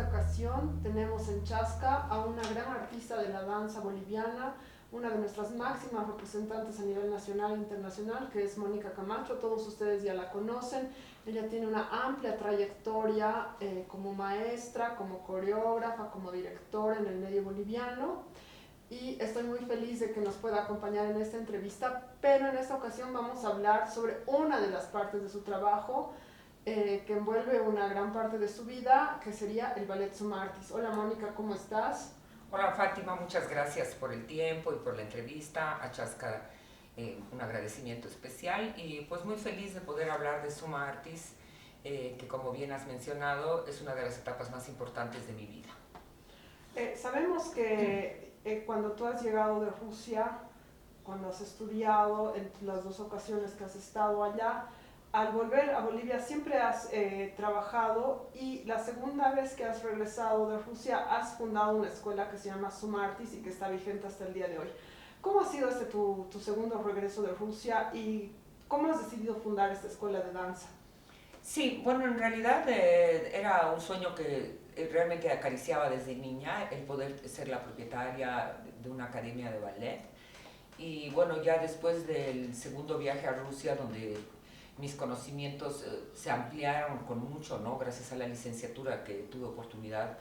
ocasión tenemos en Chasca a una gran artista de la danza boliviana, una de nuestras máximas representantes a nivel nacional e internacional, que es Mónica Camacho. Todos ustedes ya la conocen. Ella tiene una amplia trayectoria como maestra, como coreógrafa, como directora en el medio boliviano. Y estoy muy feliz de que nos pueda acompañar en esta entrevista, pero en esta ocasión vamos a hablar sobre una de las partes de su trabajo que envuelve una gran parte de su vida, que sería el ballet Suma Artis. Hola Mónica, ¿cómo estás? Hola Fátima, muchas gracias por el tiempo y por la entrevista. A Chasca un agradecimiento especial y pues muy feliz de poder hablar de Suma Artis, que como bien has mencionado es una de las etapas más importantes de mi vida. Sabemos que cuando tú has llegado de Rusia, cuando has estudiado, en las dos ocasiones que has estado allá, al volver a Bolivia siempre has trabajado, y la segunda vez que has regresado de Rusia has fundado una escuela que se llama Suma Artis y que está vigente hasta el día de hoy. ¿Cómo ha sido tu segundo regreso de Rusia y cómo has decidido fundar esta escuela de danza? Sí, bueno, en realidad era un sueño que realmente acariciaba desde niña, el poder ser la propietaria de una academia de ballet. Y bueno, ya después del segundo viaje a Rusia, donde mis conocimientos se ampliaron con mucho, ¿no? Gracias a la licenciatura que tuve oportunidad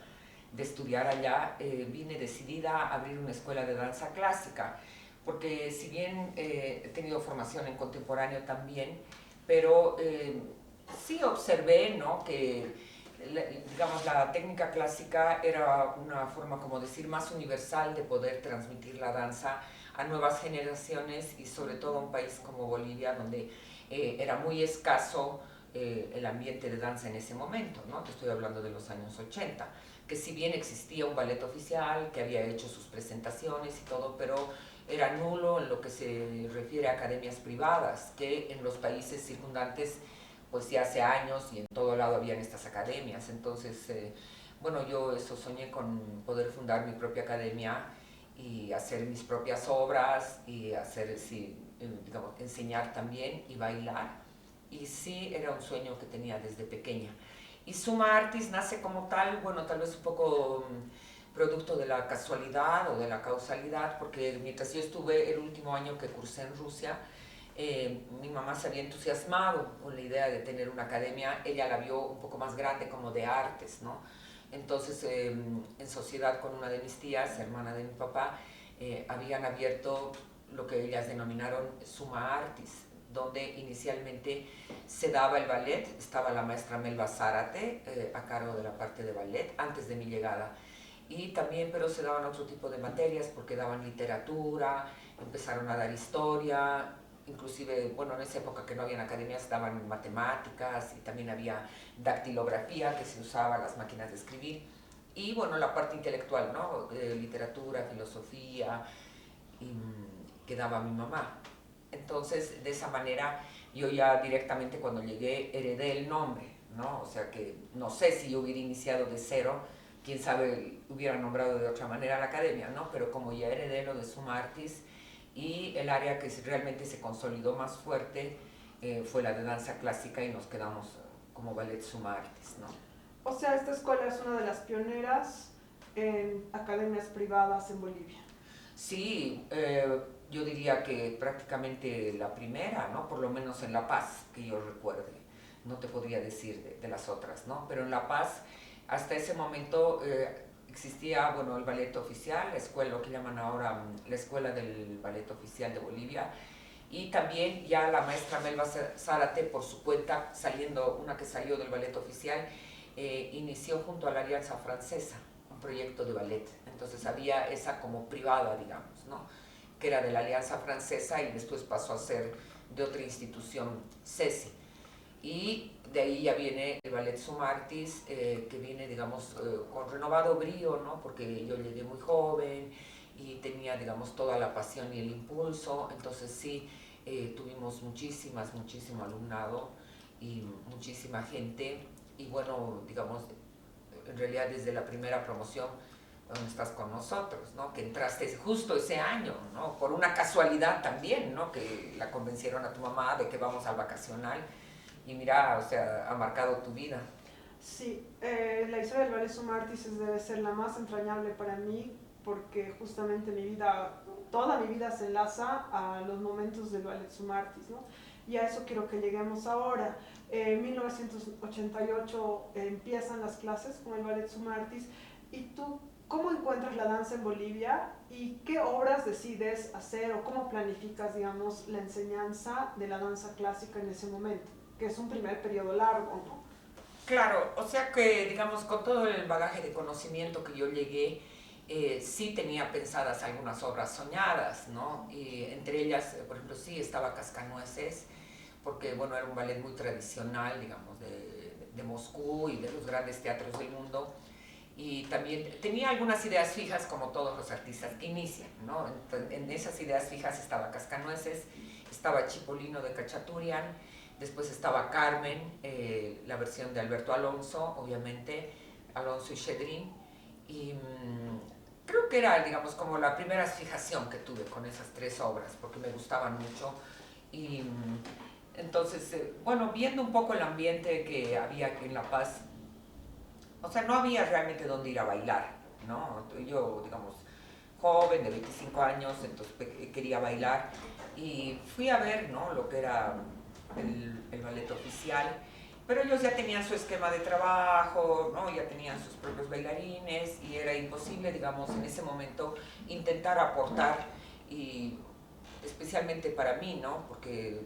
de estudiar allá, vine decidida a abrir una escuela de danza clásica, porque si bien he tenido formación en contemporáneo también, pero sí observé, ¿no? Que digamos, la técnica clásica era una forma, como decir, más universal de poder transmitir la danza a nuevas generaciones y sobre todo a un país como Bolivia, donde era muy escaso el ambiente de danza en ese momento, ¿no? Te estoy hablando de los años 80, que si bien existía un ballet oficial que había hecho sus presentaciones y todo, pero era nulo en lo que se refiere a academias privadas, que en los países circundantes pues ya hace años y en todo lado habían estas academias. Entonces, bueno, yo eso soñé con poder fundar mi propia academia y hacer mis propias obras y hacer, sí, digamos, enseñar también y bailar. Y sí, era un sueño que tenía desde pequeña. Y Suma Artis nace como tal, bueno, tal vez un poco producto de la casualidad o de la causalidad, porque mientras yo estuve el último año que cursé en Rusia, mi mamá se había entusiasmado con la idea de tener una academia. Ella la vio un poco más grande, como de artes, ¿no? Entonces, en sociedad con una de mis tías, hermana de mi papá, habían abierto lo que ellas denominaron Suma Artis, donde inicialmente se daba el ballet. Estaba la maestra Melba Zárate a cargo de la parte de ballet antes de mi llegada. Y también, pero se daban otro tipo de materias, porque daban literatura, empezaron a dar historia, inclusive, bueno, en esa época que no habían academias, daban matemáticas y también había dactilografía que se usaba, las máquinas de escribir. Y bueno, la parte intelectual, ¿no? Literatura, filosofía, y, que daba mi mamá. Entonces, de esa manera, yo ya directamente cuando llegué heredé el nombre, ¿no? O sea que no sé si yo hubiera iniciado de cero, quién sabe, hubiera nombrado de otra manera la academia, ¿no? Pero como ya heredé lo de Suma Artis, y el área que realmente se consolidó más fuerte fue la de danza clásica y nos quedamos como ballet Suma Artis, ¿no? O sea, esta escuela es una de las pioneras en academias privadas en Bolivia. Sí, yo diría que prácticamente la primera, ¿no? Por lo menos en La Paz, que yo recuerde. No te podría decir de las otras, ¿no? Pero en La Paz, hasta ese momento existía, bueno, el ballet oficial, la escuela, lo que llaman ahora la Escuela del Ballet Oficial de Bolivia, y también ya la maestra Melba Zárate, por su cuenta, saliendo, una que salió del ballet oficial, inició junto a la Alianza Francesa un proyecto de ballet. Entonces había esa como privada, digamos, ¿no? Que era de la Alianza Francesa y después pasó a ser de otra institución, CESI. Y de ahí ya viene el ballet Suma Artis, que viene, digamos, con renovado brío, ¿no? Porque yo llegué muy joven y tenía, digamos, toda la pasión y el impulso. Entonces sí, tuvimos muchísimo alumnado y muchísima gente. Y bueno, digamos, en realidad desde la primera promoción donde estás con nosotros, ¿no? Que entraste justo ese año, ¿no? Por una casualidad también, ¿no? Que la convencieron a tu mamá de que vamos al vacacional y mira, o sea, ha marcado tu vida. Sí, la historia del ballet Sumartis debe ser la más entrañable para mí porque justamente mi vida, toda mi vida se enlaza a los momentos del ballet Sumartis, ¿no? Y a eso quiero que lleguemos ahora. En 1988 empiezan las clases con el ballet Sumartis y tú, ¿cómo encuentras la danza en Bolivia y qué obras decides hacer o cómo planificas, digamos, la enseñanza de la danza clásica en ese momento? Que es un primer periodo largo, ¿no? Claro, o sea que, digamos, con todo el bagaje de conocimiento que yo llegué, sí tenía pensadas algunas obras soñadas, ¿no? Y entre ellas, por ejemplo, sí estaba Cascanueces, porque, bueno, era un ballet muy tradicional, digamos, de Moscú y de los grandes teatros del mundo. Y también tenía algunas ideas fijas, como todos los artistas que inician, ¿no? En esas ideas fijas estaba Cascanueces, estaba Chipolino de Cachaturian, después estaba Carmen, la versión de Alberto Alonso, obviamente, Alonso y Shedrin, y creo que era, digamos, como la primera fijación que tuve con esas tres obras, porque me gustaban mucho, y entonces, bueno, viendo un poco el ambiente que había aquí en La Paz, o sea, no había realmente dónde ir a bailar, ¿no? Yo, digamos, joven, de 25 años, entonces quería bailar y fui a ver, ¿no? Lo que era el ballet oficial, pero ellos ya tenían su esquema de trabajo, ¿no? Ya tenían sus propios bailarines y era imposible, digamos, en ese momento intentar aportar y especialmente para mí, ¿no? Porque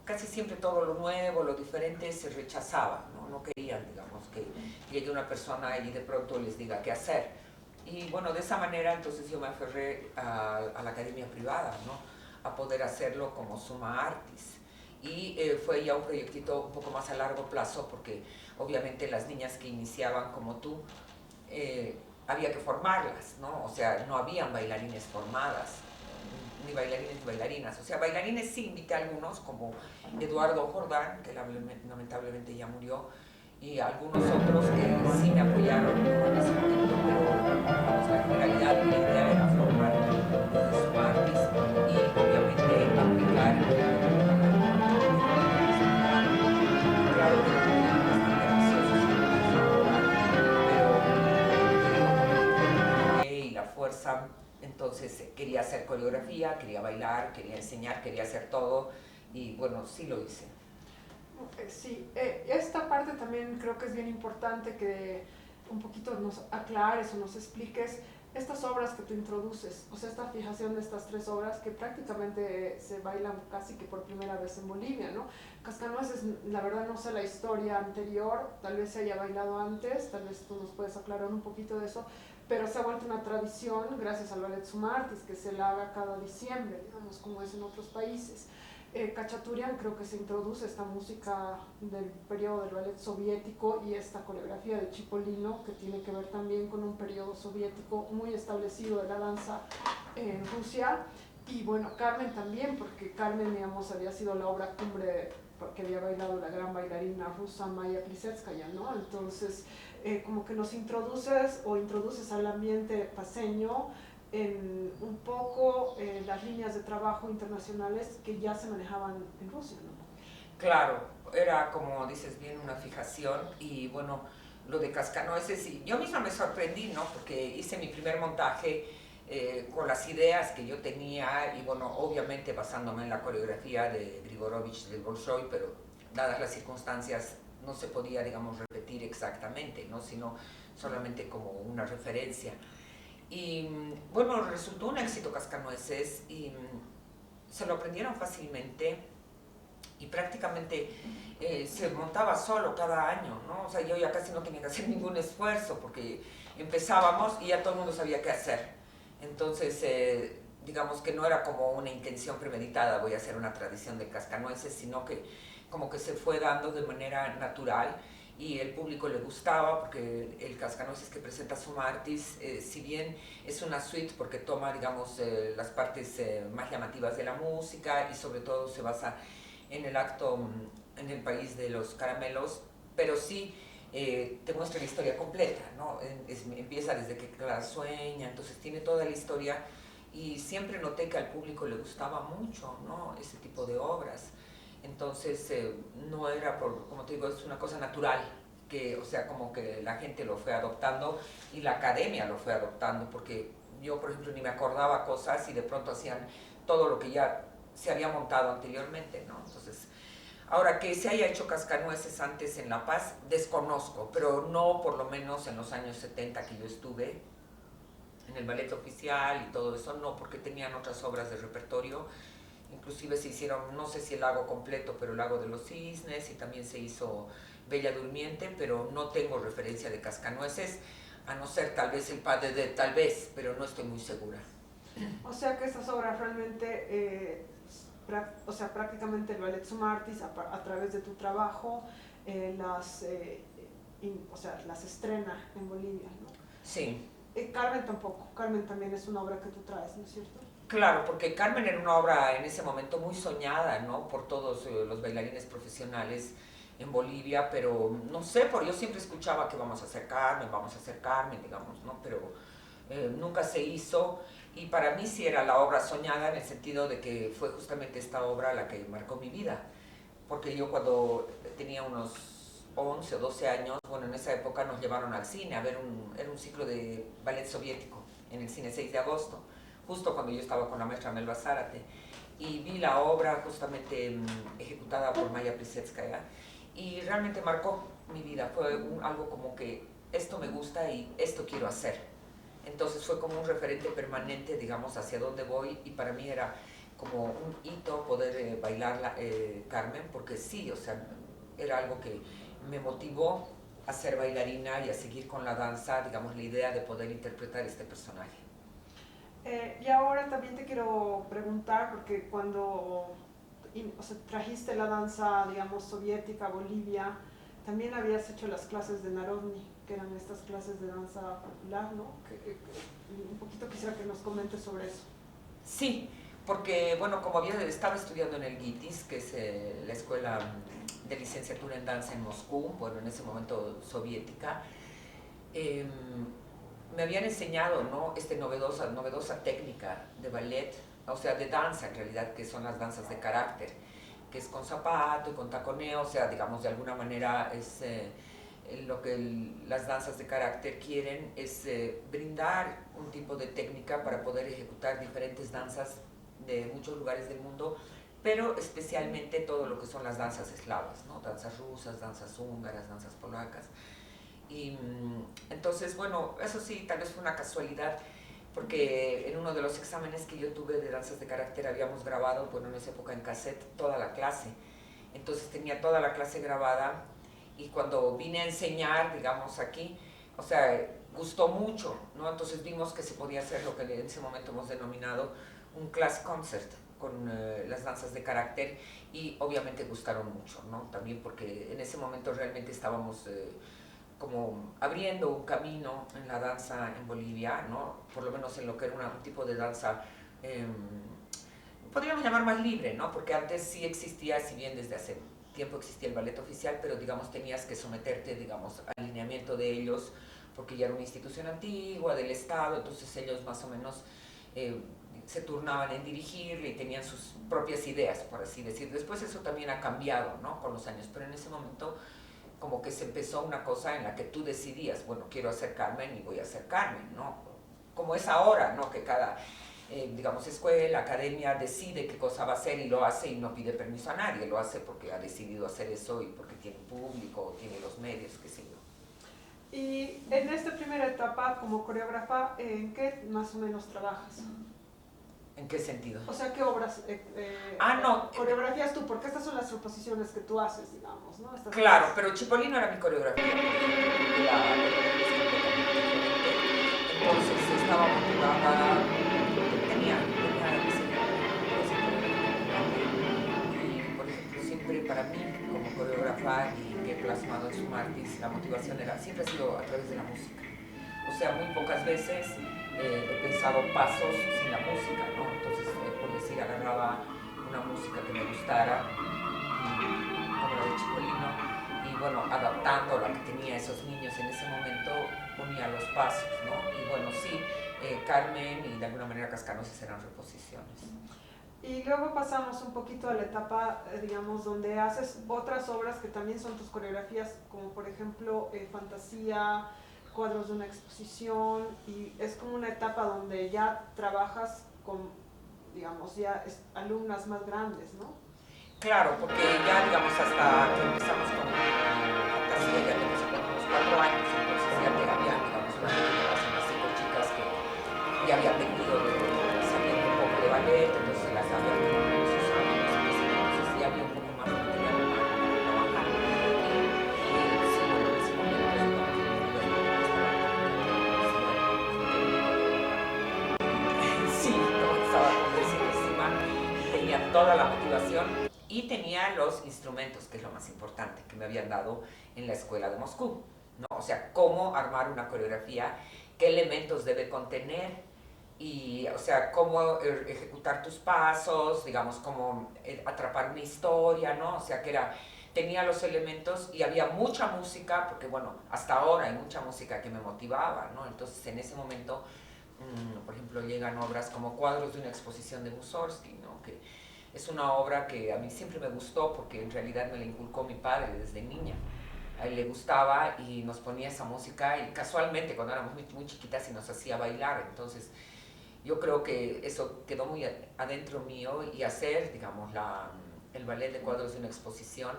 casi siempre todo lo nuevo, lo diferente se rechazaba, ¿no? No querían, digamos, que llegue una persona y de pronto les diga qué hacer. Y bueno, de esa manera entonces yo me aferré a la academia privada, ¿no? A poder hacerlo como Suma Artis. Y fue ya un proyectito un poco más a largo plazo porque obviamente las niñas que iniciaban como tú, había que formarlas, ¿no? O sea, no habían bailarines formadas, ni bailarines ni bailarinas. O sea, bailarines sí invité a algunos, como Eduardo Jordán, que lamentablemente ya murió, y algunos otros que sí me apoyaron en ese momento, pero vamos, la generalidad de la idea era formar su artis y obviamente aplicar claro que no podían estar graciosos pero y la fuerza, entonces quería hacer coreografía, quería bailar, quería enseñar, quería hacer todo y bueno, sí lo hice. Sí, esta parte también creo que es bien importante que un poquito nos aclares o nos expliques estas obras que tú introduces, o sea, esta fijación de estas tres obras que prácticamente se bailan casi que por primera vez en Bolivia, ¿no? Cascanueces, la verdad no sé la historia anterior, tal vez se haya bailado antes, tal vez tú nos puedes aclarar un poquito de eso, pero se ha vuelto una tradición gracias al Ballet Sumartis, que se la haga cada diciembre, digamos, como es en otros países. Cachaturian creo que se introduce esta música del periodo del ballet soviético y esta coreografía de Chipolino que tiene que ver también con un periodo soviético muy establecido de la danza en Rusia. Y bueno, Carmen también, porque Carmen, digamos, había sido la obra cumbre porque había bailado la gran bailarina rusa Maya Plisetskaya, ¿no? Entonces, como que nos introduces o introduces al ambiente paseño en un poco las líneas de trabajo internacionales que ya se manejaban en Rusia, ¿no? Claro, era como dices bien una fijación y bueno, lo de Cascanueces, y yo misma me sorprendí, ¿no? Porque hice mi primer montaje con las ideas que yo tenía y bueno, obviamente basándome en la coreografía de Grigorovich del Bolshoi, pero dadas las circunstancias no se podía, digamos, repetir exactamente, ¿no? Sino solamente como una referencia. Y bueno, resultó un éxito Cascanueces y se lo aprendieron fácilmente y prácticamente se montaba solo cada año, ¿no? O sea, yo ya casi no tenía que hacer ningún esfuerzo porque empezábamos y ya todo el mundo sabía qué hacer. Entonces, digamos que no era como una intención premeditada, voy a hacer una tradición de Cascanueces, sino que como que se fue dando de manera natural y el público le gustaba porque el Cascanueces que presenta Suma Artis, si bien es una suite porque toma, digamos, las partes más llamativas de la música y sobre todo se basa en el acto en el país de los caramelos, pero sí te muestra la historia completa, ¿no? Empieza desde que Clara sueña, entonces tiene toda la historia y siempre noté que al público le gustaba mucho, ¿no? Ese tipo de obras. Entonces no era, por, como te digo, es una cosa natural que, o sea, como que la gente lo fue adoptando y la academia lo fue adoptando, porque yo, por ejemplo, ni me acordaba cosas y de pronto hacían todo lo que ya se había montado anteriormente, ¿no? Entonces, ahora que se haya hecho cascanueces antes en La Paz, desconozco, pero no por lo menos en los años 70 que yo estuve en el ballet oficial y todo eso, no, porque tenían otras obras de repertorio. Inclusive se hicieron, no sé si el lago completo, pero el lago de los cisnes, y también se hizo Bella Durmiente, pero no tengo referencia de cascanueces, a no ser tal vez el padre de, tal vez, pero no estoy muy segura. O sea que estas obras realmente, o sea, prácticamente el Ballet Sumartis a través de tu trabajo o sea, las estrena en Bolivia, ¿no? Sí. Carmen tampoco, Carmen también es una obra que tú traes, ¿no es cierto? Claro, porque Carmen era una obra en ese momento muy soñada, ¿no? Por todos los bailarines profesionales en Bolivia, pero no sé, yo siempre escuchaba que vamos a hacer Carmen, digamos, ¿no? Pero nunca se hizo, y para mí sí era la obra soñada en el sentido de que fue justamente esta obra la que marcó mi vida, porque yo cuando tenía unos 11 o 12 años, bueno, en esa época nos llevaron al cine a ver era un ciclo de ballet soviético en el cine 6 de agosto, justo cuando yo estaba con la maestra Melba Zárate, y vi la obra justamente ejecutada por Maya Plisetskaya, y realmente marcó mi vida. Fue algo como que esto me gusta y esto quiero hacer. Entonces fue como un referente permanente, digamos, hacia dónde voy, y para mí era como un hito poder bailar Carmen, porque sí, o sea, era algo que me motivó a ser bailarina y a seguir con la danza, digamos, la idea de poder interpretar este personaje. Y ahora también te quiero preguntar, porque cuando o sea, trajiste la danza, digamos, soviética a Bolivia, también habías hecho las clases de Narodny, que eran estas clases de danza popular, ¿no? Un poquito quisiera que nos comentes sobre eso. Sí, porque, bueno, como estaba estudiando en el GITIS, que es la escuela de licenciatura en danza en Moscú, bueno, en ese momento soviética, me habían enseñado, ¿no? Novedosa técnica de ballet, o sea, de danza en realidad, que son las danzas de carácter, que es con zapato y con taconeo, o sea, digamos, de alguna manera es lo que las danzas de carácter quieren, es brindar un tipo de técnica para poder ejecutar diferentes danzas de muchos lugares del mundo, pero especialmente todo lo que son las danzas eslavas, ¿no? Danzas rusas, danzas húngaras, danzas polacas. Y entonces, bueno, eso sí, tal vez fue una casualidad, porque en uno de los exámenes que yo tuve de danzas de carácter habíamos grabado, bueno, en esa época en cassette, toda la clase. Entonces tenía toda la clase grabada, y cuando vine a enseñar, digamos, aquí, o sea, gustó mucho, ¿no? Entonces vimos que se podía hacer lo que en ese momento hemos denominado un class concert con las danzas de carácter, y obviamente gustaron mucho, ¿no? También porque en ese momento realmente estábamos como abriendo un camino en la danza en Bolivia, ¿no? Por lo menos en lo que era un tipo de danza, podríamos llamar más libre, ¿no? Porque antes sí existía, si bien desde hace tiempo existía el ballet oficial, pero digamos tenías que someterte, digamos, al alineamiento de ellos, porque ya era una institución antigua del Estado, entonces ellos más o menos se turnaban en dirigirle y tenían sus propias ideas, por así decir. Después eso también ha cambiado, ¿no? Con los años, pero en ese momento como que se empezó una cosa en la que tú decidías, bueno, quiero hacer Carmen y voy a hacer Carmen, ¿no? Como es ahora, ¿no? Que cada, digamos, escuela, academia decide qué cosa va a hacer y lo hace, y no pide permiso a nadie, lo hace porque ha decidido hacer eso y porque tiene público, tiene los medios, qué sé yo. Y en esta primera etapa como coreógrafa, ¿en qué más o menos trabajas? ¿En qué sentido? O sea, ¿qué obras No, coreografías tú? Porque estas son las proposiciones que tú haces, digamos, ¿no? Claro, pero Chipolino era mi coreografía. Entonces estaba motivada, tenía y por ejemplo siempre para mí como coreógrafa, y que he plasmado en Sumartis, la motivación siempre ha sido a través de la música. O sea, muy pocas veces he pensado pasos sin la música, ¿no? Entonces, por decir, agarraba una música que me gustara, como la de Chipolino, y bueno, adaptando a la que tenía esos niños en ese momento, ponía los pasos, ¿no? Y bueno, sí, Carmen y de alguna manera Cascanueces eran reposiciones. Y luego pasamos un poquito a la etapa, digamos, donde haces otras obras que también son tus coreografías, como por ejemplo fantasía, cuadros de una exposición, y es como una etapa donde ya trabajas con, digamos, ya alumnas más grandes, ¿no? Claro, porque ya digamos hasta que empezamos con fantasía ya tenemos como unos 4 años, entonces ya te había digamos una generación de 5 chicas que ya habían venido sabiendo un poco de ballet, entonces las habían tenido con sus amigos, entonces ya había un poco más de material para trabajar. Sí, bueno, en ese momento digamos sí, no, estaba convencidísima y tenía toda la motivación y tenía los instrumentos, que es lo más importante, que me habían dado en la escuela de Moscú, ¿no? O sea, cómo armar una coreografía, qué elementos debe contener y, o sea, cómo ejecutar tus pasos, digamos, cómo atrapar una historia, ¿no? O sea, que era, tenía los elementos y había mucha música, porque bueno, hasta ahora hay mucha música que me motivaba, ¿no? Entonces, en ese momento por ejemplo, llegan obras como cuadros de una exposición de Mussorgsky, ¿no? Que es una obra que a mí siempre me gustó porque en realidad me la inculcó mi padre desde niña. A él le gustaba y nos ponía esa música y casualmente cuando éramos muy, muy chiquitas y nos hacía bailar. Entonces yo creo que eso quedó muy adentro mío y hacer, digamos, el ballet de cuadros de una exposición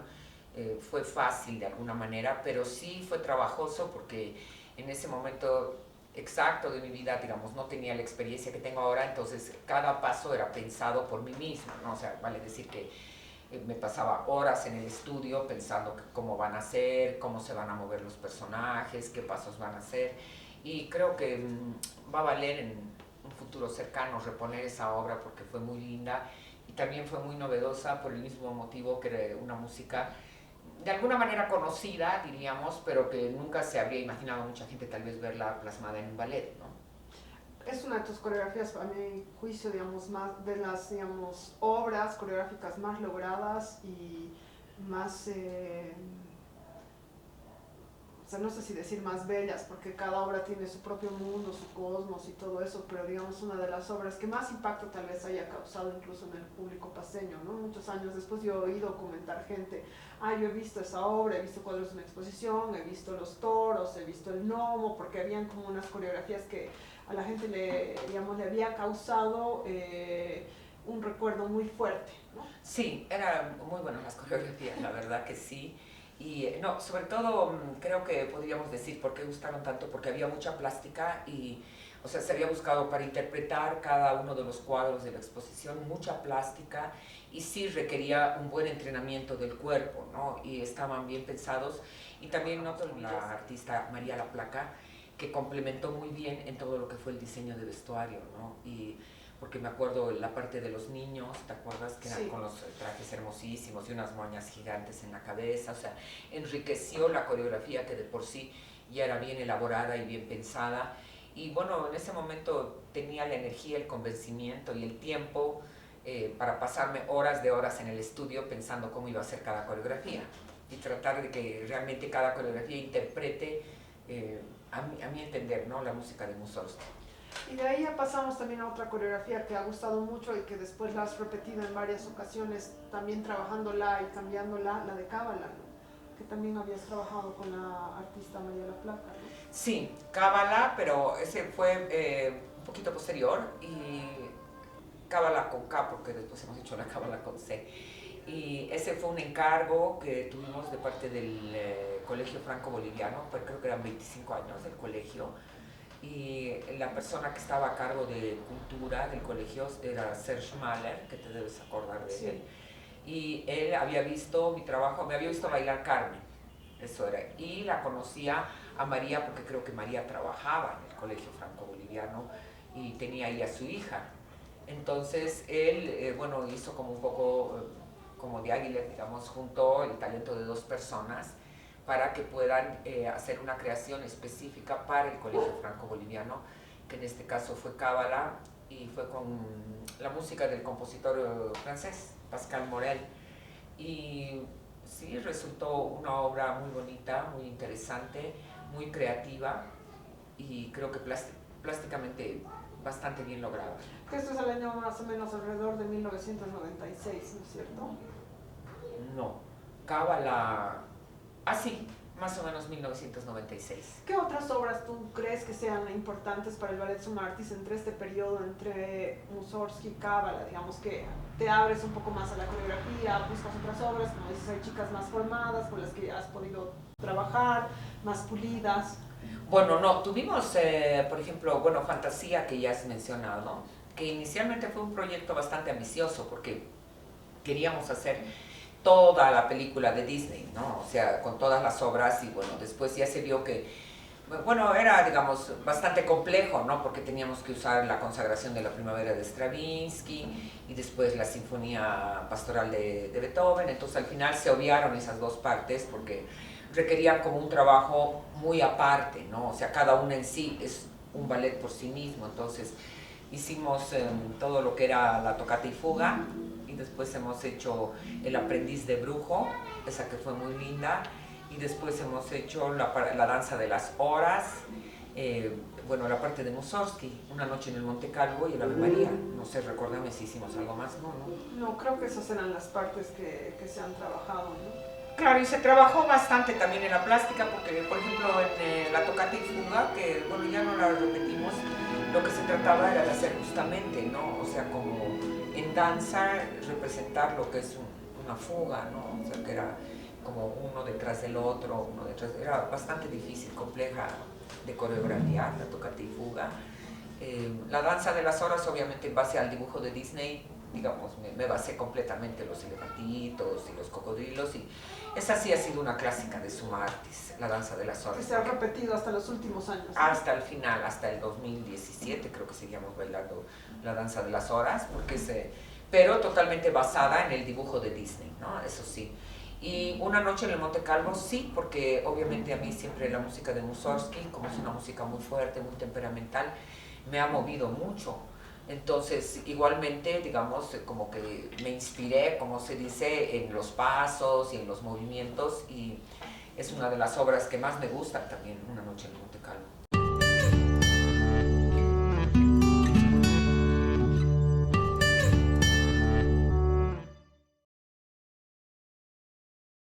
fue fácil de alguna manera, pero sí fue trabajoso porque en ese momento exacto de mi vida, digamos, no tenía la experiencia que tengo ahora, entonces cada paso era pensado por mí misma, ¿no? O sea, vale decir que me pasaba horas en el estudio pensando cómo van a ser, cómo se van a mover los personajes, qué pasos van a hacer, y creo que va a valer en un futuro cercano reponer esa obra porque fue muy linda y también fue muy novedosa por el mismo motivo que era una música de alguna manera conocida, diríamos, pero que nunca se habría imaginado mucha gente tal vez verla plasmada en un ballet, ¿no? Es una de tus coreografías, a mi juicio, digamos, más de las, digamos, obras coreográficas más logradas y más, o sea, no sé si decir más bellas, porque cada obra tiene su propio mundo, su cosmos y todo eso, pero digamos una de las obras que más impacto tal vez haya causado incluso en el público paseño, ¿no? Muchos años después yo he oído comentar gente, yo he visto esa obra, he visto cuadros de una exposición, he visto los toros, he visto el gnomo, porque habían como unas coreografías que a la gente le, digamos, le había causado un recuerdo muy fuerte, ¿no? Sí, eran muy buenas las coreografías, la verdad que sí. Y no, sobre todo creo que podríamos decir por qué gustaron tanto, porque había mucha plástica y, o sea, se había buscado para interpretar cada uno de los cuadros de la exposición mucha plástica y sí requería un buen entrenamiento del cuerpo, ¿no? Y estaban bien pensados. Y también no te olvides la artista María Laplaca, que complementó muy bien en todo lo que fue el diseño de vestuario, ¿no? Y porque me acuerdo la parte de los niños, ¿te acuerdas? Que eran Sí. con los trajes hermosísimos y unas moñas gigantes en la cabeza, o sea, enriqueció la coreografía que de por sí ya era bien elaborada y bien pensada. Y bueno, en ese momento tenía la energía, el convencimiento y el tiempo para pasarme horas de horas en el estudio pensando cómo iba a ser cada coreografía y tratar de que realmente cada coreografía interprete, a mi entender, ¿no? La música de Mussorgsky. Y de ahí ya pasamos también a otra coreografía que ha gustado mucho y que después la has repetido en varias ocasiones, también trabajándola y cambiándola, la de Cábala, ¿no? Que también habías trabajado con la artista María Laplaca, ¿no? Sí, Cábala, pero ese fue un poquito posterior y Cábala con K, porque después hemos hecho la Cábala con C. Y ese fue un encargo que tuvimos de parte del Colegio Franco-Boliviano, pues creo que eran 25 años del colegio, y la persona que estaba a cargo de cultura del colegio era Serge Mahler, que te debes acordar de Sí. él, y él había visto mi trabajo, me había visto bailar Carmen, eso era, y la conocía a María porque creo que María trabajaba en el colegio franco-boliviano y tenía ahí a su hija. Entonces él, bueno, hizo como un poco como de águila, digamos, juntó el talento de dos personas para que puedan hacer una creación específica para el Colegio Franco-Boliviano, que en este caso fue Cábala y fue con la música del compositor francés, Pascal Morel. Y sí, resultó una obra muy bonita, muy interesante, muy creativa y creo que plásticamente bastante bien lograda. Que esto es el año más o menos alrededor de 1996, ¿no es cierto? No, Cábala, sí, más o menos 1996. ¿Qué otras obras tú crees que sean importantes para el Ballet Summa Artis entre este periodo, entre Mussorgsky y Cábala? Digamos que te abres un poco más a la coreografía, buscas otras obras, como dices, hay chicas más formadas con las que has podido trabajar, más pulidas. Bueno, no, tuvimos, por ejemplo, bueno, Fantasía, que ya has mencionado, ¿no? Que inicialmente fue un proyecto bastante ambicioso porque queríamos hacer toda la película de Disney, ¿no? O sea, con todas las obras y bueno, después ya se vio que, bueno, era, digamos, bastante complejo, ¿no? Porque teníamos que usar la consagración de la primavera de Stravinsky y después la sinfonía pastoral de Beethoven, entonces al final se obviaron esas dos partes porque requerían como un trabajo muy aparte, ¿no? O sea, cada una en sí es un ballet por sí mismo, entonces hicimos todo lo que era la tocata y fuga y después hemos hecho El aprendiz de brujo, esa que fue muy linda, y después hemos hecho la danza de las horas, bueno, la parte de Mussorgsky, Una noche en el Monte Calvo y el Ave María. No sé, recuérdame si hicimos algo más, No, creo que esas eran las partes que se han trabajado, ¿no? Claro, y se trabajó bastante también en la plástica, porque por ejemplo en la tocata y fuga, que bueno, ya no la repetimos, lo que se trataba era de hacer justamente, ¿no? O sea, como en danza representar lo que es una fuga, ¿no? O sea, que era como uno detrás del otro, era bastante difícil, compleja de coreografiar, la tocata y fuga. La danza de las horas, obviamente en base al dibujo de Disney, digamos, me basé completamente en los elefantitos y los cocodrilos y esa sí ha sido una clásica de Summa Artis, la danza de las horas. Que se ha repetido hasta los últimos años, ¿no? Hasta el final, hasta el 2017 creo que seguíamos bailando la danza de las horas, pero totalmente basada en el dibujo de Disney, ¿no? Eso sí. Y Una noche en el Monte Calvo, sí, porque obviamente a mí siempre la música de Mussorgsky, como es una música muy fuerte, muy temperamental, me ha movido mucho. Entonces, igualmente, digamos, como que me inspiré, como se dice, en los pasos y en los movimientos y es una de las obras que más me gustan también, Una noche en el Monte Calvo.